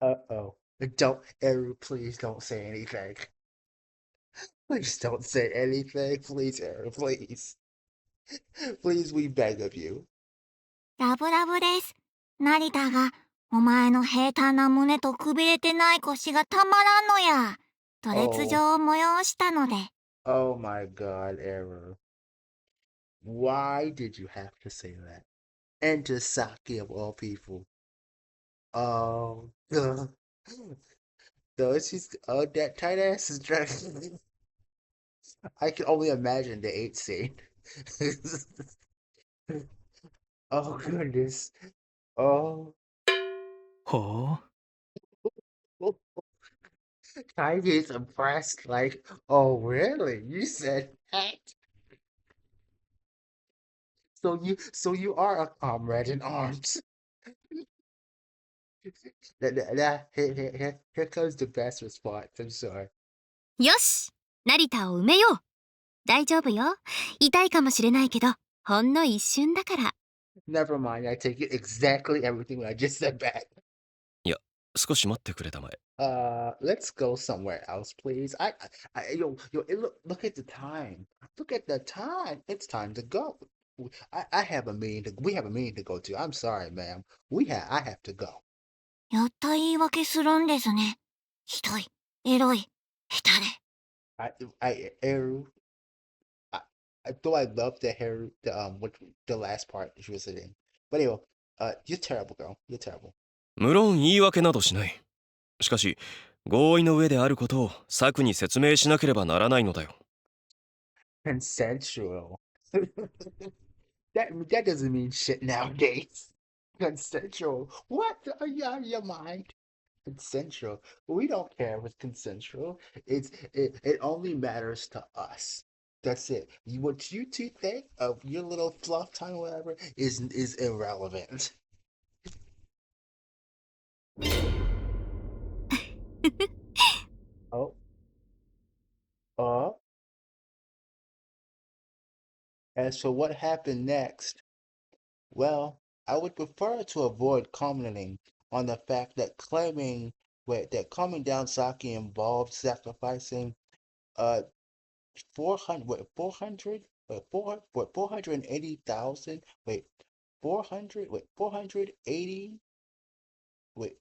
Speaker 1: Uh-oh. Don't, Eric, please don't say anything. Please don't say anything. Please, Eric, please. Please, we beg of you.
Speaker 6: ラブラブです。成田が、お前の平坦な胸とくびれてない腰がたまらんのや。と列状を催したので。
Speaker 1: Oh my God, Eric. Why did you have to say that? And just Saki of all people. Uh, though she's that tight ass is dressing. I can only imagine the 8 scene. Oh goodness. Oh,
Speaker 4: ほう。
Speaker 1: Kylie's impressed. Like, oh really? You said that? So you are a comrade in arms. Here comes the best response. I'm sorry.
Speaker 2: よし、成田を埋めよう。大丈夫よ。痛いかもしれないけど、ほんの一瞬だから。
Speaker 1: Never mind. I take it exactly everything I just said back.
Speaker 5: いや、少し待ってくれたまえ。
Speaker 1: Let's go somewhere else, please. Yo, look at the time. Look at the time. It's time to go. I have a meeting we have a meeting to go to. I'm sorry, ma'am. I have to go.
Speaker 6: やった言い訳するんですね。ひどい、エロい、下手で。
Speaker 1: Eru, I, though I love the last part she was in. But anyway, you're terrible, girl. You're terrible.
Speaker 5: 無論言い訳などしない。しかし、合意の上であることをサクに説明しなければならないのだよ。
Speaker 1: Consensual. That doesn't mean shit nowadays. Consensual. What? Are you out of your mind? Consensual. We don't care if it's consensual. It only matters to us. That's it. What you two think of your little fluff time or whatever is irrelevant. Oh, uh, as for what happened next, well, I would prefer to avoid commenting on the fact that that calming down Saki involved sacrificing uh 400 wait 400 wait 480,000 wait 400 wait 480 wait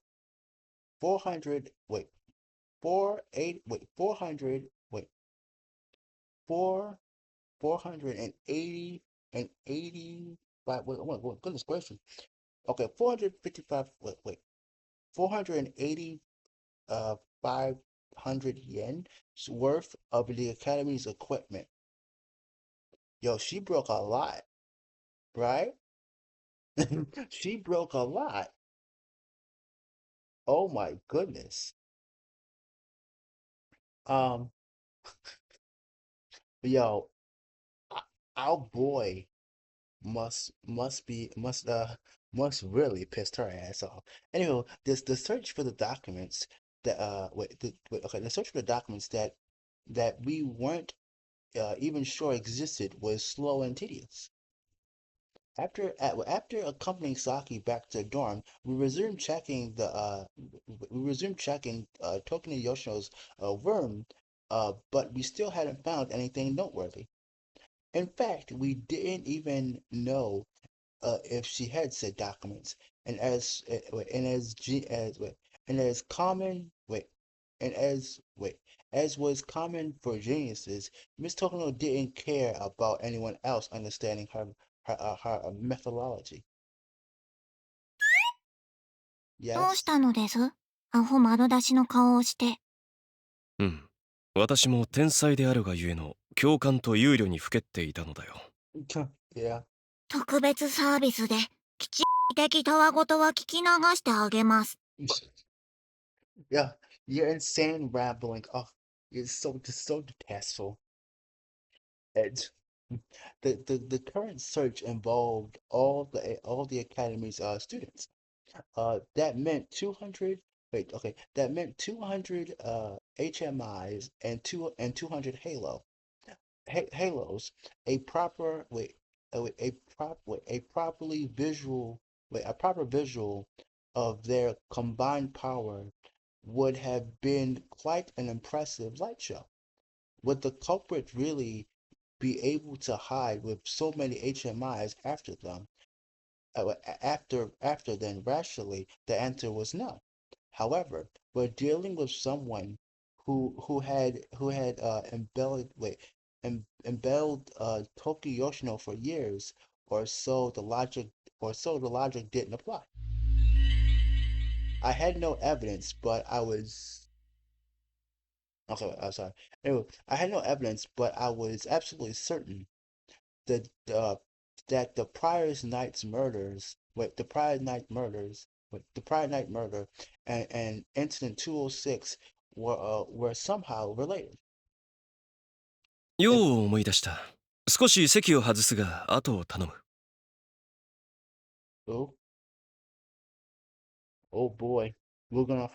Speaker 1: 400 wait 48 wait 400 wait 4 480 and 85 wait, goodness gracious. Okay, 455 wait 480 500 yen worth of the Academy's equipment. Yo, she broke a lot, right? She broke a lot. Oh my goodness. Um, yo, our boy must really pissed her ass off. Anyway, this the search for the documents that okay, the search for the documents that we weren't even sure existed was slow and tedious. After accompanying Saki back to the dorm, we resumed checking Tokine Yoshino's room, but we still hadn't found anything noteworthy. In fact, we didn't even know if she had said documents. And as wait, and as G, as wait, and as common wait, and as wait, as was common for geniuses, Miss Tokino didn't care about anyone else understanding her methodology.
Speaker 6: どうし
Speaker 1: Yes.
Speaker 6: たのです？アホ丸出しの顔をして。
Speaker 5: うん。私も天才であるがゆえの共感と憂慮にふけっていたのだよ。
Speaker 1: Yeah.
Speaker 6: 特別サービスで、きち的たわごとは聞き流してあげます。
Speaker 1: Yeah. Your insane rambling. Oh, it's so detestful. And the current search involved all the academy's students. That meant 200 wait, okay, that meant 200 HMIs and 200 halos. A proper wait, a properly visual wait, a proper visual of their combined power would have been quite an impressive light show. Would the culprit really be able to hide with so many HMIs after them? After then, rationally, the answer was no. However, we're dealing with someone who had embelled Toki Yoshino for years or so the logic didn't apply. I had no evidence, but I was okay. I'm sorry. Anyway, I had no evidence, but I was absolutely certain that that the prior night murder, and incident 206 were somehow related.
Speaker 5: よ
Speaker 1: If
Speaker 5: う思い出した。少し席を外すが後を頼む。
Speaker 1: oh oh boy, going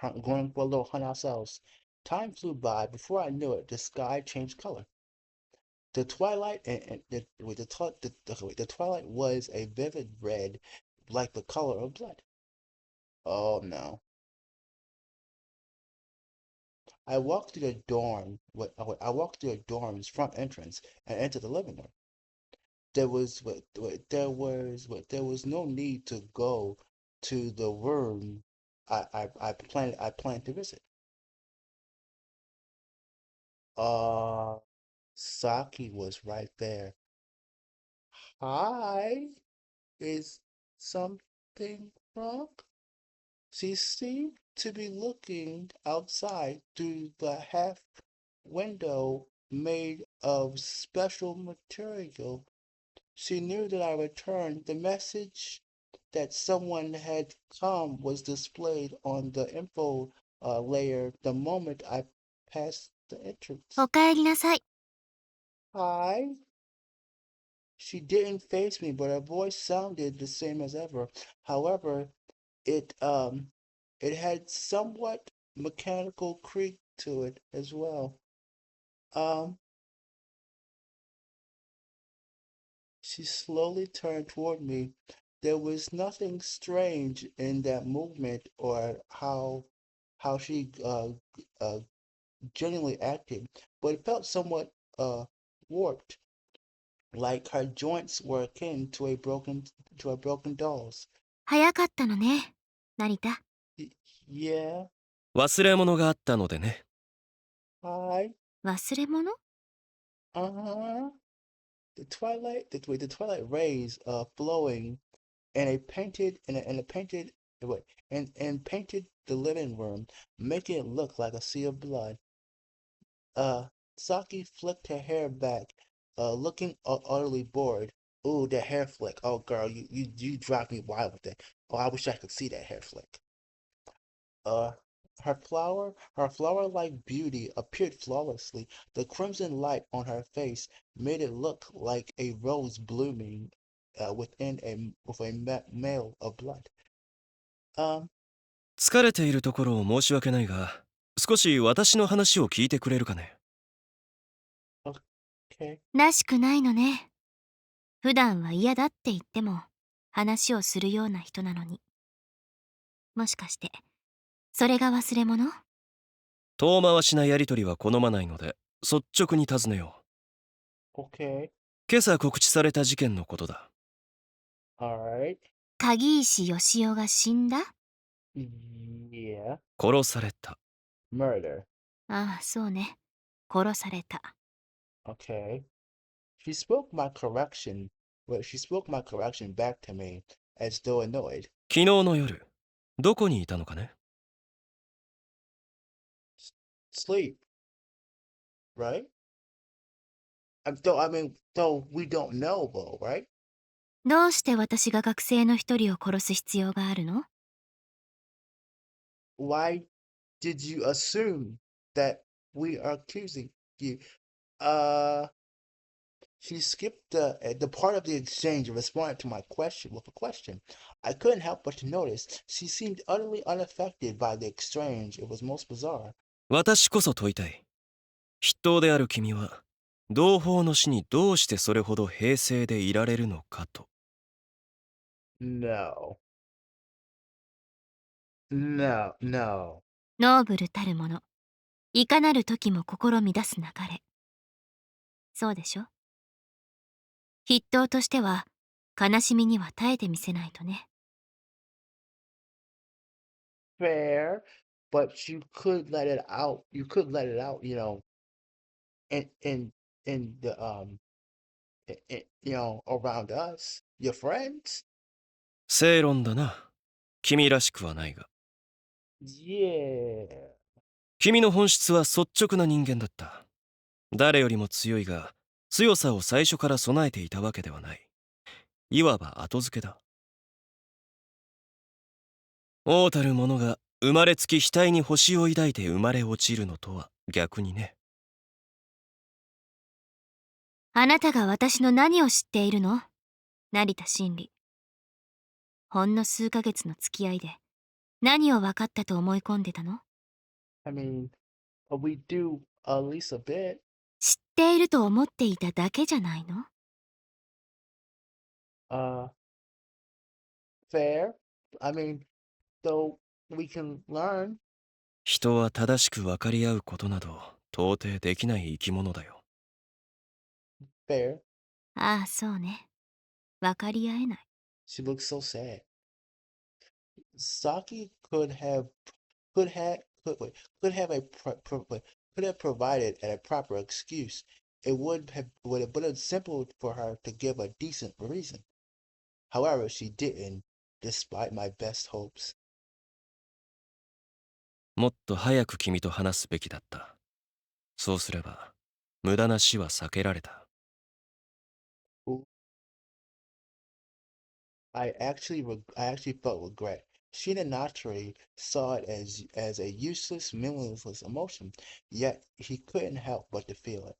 Speaker 1: for a little hunt ourselves. Time flew by. Before I knew it, the sky changed color. The twilight and the twilight was a vivid red, like the color of blood. Oh no. I walked through the dorm's front entrance and entered the living room. There was no need to go to the room I planned to visit. Uh, Saki was right there. Hi, is something wrong? She seemed to be looking outside through the half window made of special material. She knew that I returned. The message that someone had come was displayed on the info layer the moment I passed the entrance.
Speaker 2: おかえりなさい。
Speaker 1: Hi. She didn't face me, but her voice sounded the same as ever. However, it um it had somewhat mechanical creak to it as well. Um, she slowly turned toward me. There was nothing strange in that movement or how she genuinely acted, but it felt somewhat warped, like her joints were akin to a broken doll's.
Speaker 2: 早かったのね、成田。
Speaker 1: Y- Yeah,
Speaker 5: 忘れ物があったのでね。
Speaker 1: hi,
Speaker 2: 忘れ物？
Speaker 1: uh-huh. The twilight rays flowing and a painted what and painted the living room, making it look like a sea of blood. Uh, Saki flicked her hair back, looking utterly bored. Ooh, that hair flick. Oh, girl, you drive me wild with that. Oh, I wish I could see that hair flick. Uh, her flower-like beauty appeared flawlessly. The crimson light on her face made it look like a rose blooming with a male of blood. Um,
Speaker 5: 疲れているところを申し訳ないが、少し私の話を聞いてくれるかね。
Speaker 1: okay.
Speaker 2: らしくないのね。普段は嫌だって言っても話をするような人なのに。もしかしてそれが忘れ物？
Speaker 5: 遠回しなやりとりは好まないので、率直に尋ねよう。
Speaker 1: Okay.
Speaker 5: 今朝告知された事件のことだ。
Speaker 1: Alright.
Speaker 2: 鍵石義雄が死んだ？
Speaker 1: Yeah.
Speaker 5: 殺された。
Speaker 1: Murder.
Speaker 2: ああ、そうね。殺された。
Speaker 1: Okay. She spoke my correction. She spoke my correction back to me as though annoyed.
Speaker 5: 昨日の夜、どこにいたのかね。
Speaker 1: Sleep, right? Though we don't know, though, right?
Speaker 2: どうして私が学生の一人を殺す必要があるの？
Speaker 1: Why did you assume that we are accusing you? Uh, she skipped the part of the exchange and responded to my question with a question. I couldn't help but to notice she seemed utterly unaffected by the exchange. It was most bizarre.
Speaker 5: 私こそ問いたい。筆頭である君は、同胞の死にどうしてそれほど平静でいられるのかと。
Speaker 1: No. No, no.
Speaker 2: ノーブルたるもの。いかなる時も心乱す流れ。そうでしょ？筆頭としては悲しみには耐えてみせないとね。
Speaker 1: Fair, but you could let it out. You could let it out, in in the around us. Your friends?
Speaker 5: 正論だな。君らしくはないが。
Speaker 1: Yeah.
Speaker 5: 君の本質は率直な人間だった。誰よりも強いが、強さを最初から備えていたわけではない。いわば後付けだ。王たる者が生まれつき額に星を抱いて生まれ落ちるのとは逆にね。
Speaker 2: あなたが私の何を知っているの？成田真理。ほんの数ヶ月の付き合いで何を分かったと思い込んでたの？
Speaker 1: I mean, we do at least a bit.
Speaker 2: 知っていると思っていただけじゃないの？
Speaker 1: Fair. I mean, though we can learn.
Speaker 5: 人は正しく分かり合うことなど到底できない生き物だよ。
Speaker 1: Fair.
Speaker 2: ああ、そうね。分かり合えない。
Speaker 1: She looks so sad. Saki could have could have provided a proper excuse. It would have been simple for her to give a decent reason. However, she didn't, despite my best hopes.
Speaker 5: もっと早く君と話すべきだった。そうすれば無駄な死は避けられた。
Speaker 1: I actually felt regret. Sheena naturally saw it as a useless, meaningless emotion, yet he couldn't help but to feel it.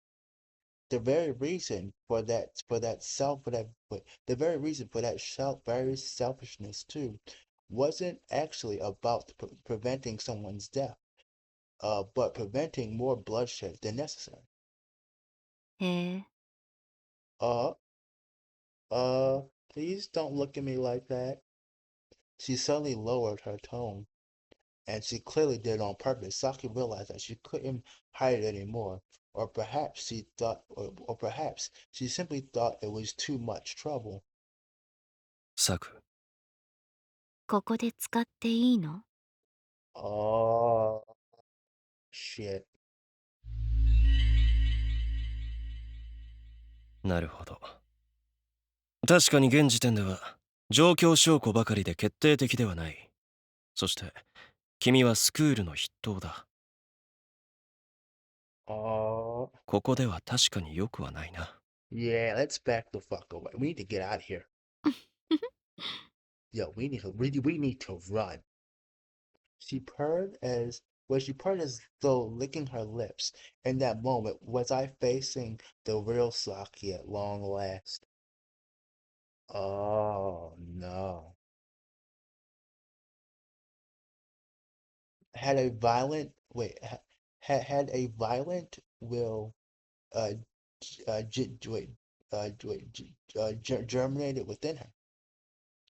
Speaker 1: The very reason the very reason for that very selfishness too wasn't actually about preventing someone's death, but preventing more bloodshed than necessary.
Speaker 2: へえ。
Speaker 1: Uh, uh, please don't look at me like that. She suddenly lowered her tone, and she clearly did it on purpose. Saki realized that she couldn't hide it anymore, or perhaps she simply thought it was too much trouble.
Speaker 5: サク、
Speaker 2: ここで使っていいの？
Speaker 1: Oh, shit.
Speaker 5: なるほど。確かに現時点では状況証拠ばかりで決定的ではない。そして君はスクールの筆頭だ。
Speaker 1: Oh,
Speaker 5: ここでは確かによくはないな。
Speaker 1: yeah, let's back the fuck away. We need to get out of here. Yo, we need to run. She purred as though licking her lips. In that moment, was I facing the real Saki at long last? Oh no. Had a violent wait ha- had a violent will uh wait germinated within her.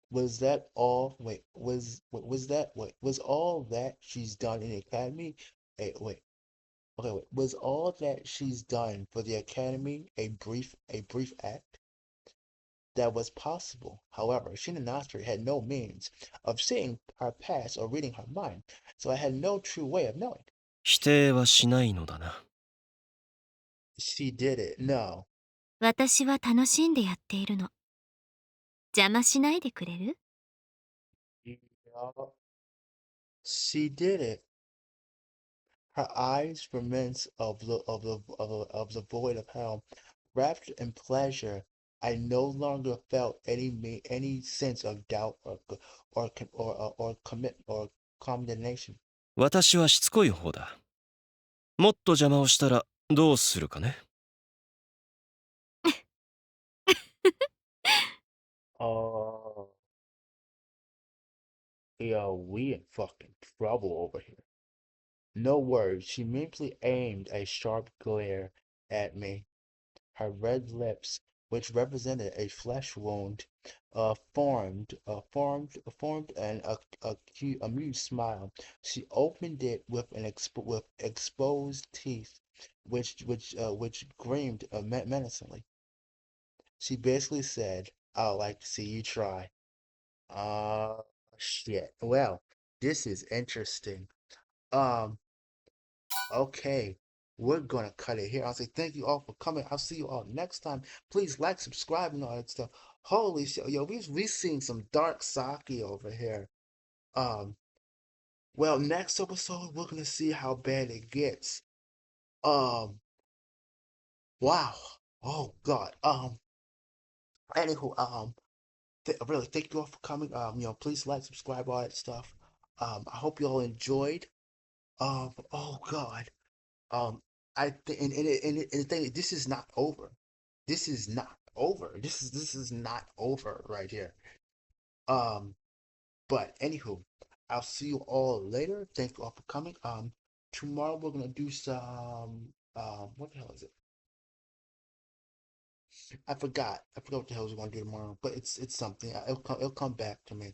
Speaker 1: Was that all? Wait, was that wait was all that she's done in the academy? Wait, okay, wait. Was all that she's done for the academy a brief act? That was possible. However, Shinonatri had no means of seeing her past or reading her mind, so I had no true way of knowing.
Speaker 5: 否定はしないのだな。
Speaker 1: She did it. No.
Speaker 2: 私は楽しんでやっているの。邪魔しないでくれる？
Speaker 1: Yeah. She did it. Her eyes were meant of the void of hell, wrapped in pleasure. I no longer felt any sense of doubt or commit or condemnation.
Speaker 5: 私はしつこい方だ。もっと邪魔をしたらどうするかね。
Speaker 1: Oh, yo, we in fucking trouble over here. No words. She merely aimed a sharp glare at me. Her red lips, which represented a flesh wound, formed an amused smile. She opened it with exposed teeth, which gleamed menacingly. She basically said, "I'd like to see you try." Uh, shit. Well, this is interesting. Um, okay. we're gonna cut it here. I'll say thank you all for coming. I'll see you all next time. Please like, subscribe, and all that stuff. Holy shit, yo, we seen some dark sake over here. Um, well, next episode we're gonna see how bad it gets. Um, wow. Oh God. Anywho, really thank you all for coming. Please like, subscribe, all that stuff. I hope you all enjoyed. Oh God. Um, I think, and the thing, this is not over. This is not over. This is not over right here. Um, but anywho, I'll see you all later. Thank you all for coming. Tomorrow we're gonna do some. What the hell is it? I forgot. I forgot what the hell we're gonna do tomorrow. But it's something. It'll come back to me.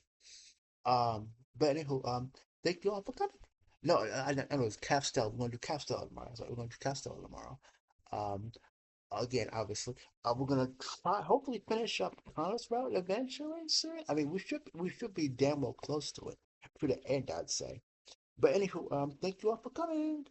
Speaker 1: But anywho, thank you all for coming. No, I know it's Castell. We're gonna do Castell tomorrow. So we're gonna do Castell tomorrow. Um, again, obviously, we're gonna try, hopefully, finish up Promise Route eventually soon. I mean, we should be damn well close to it, to the end, I'd say. But anywho, thank you all for coming.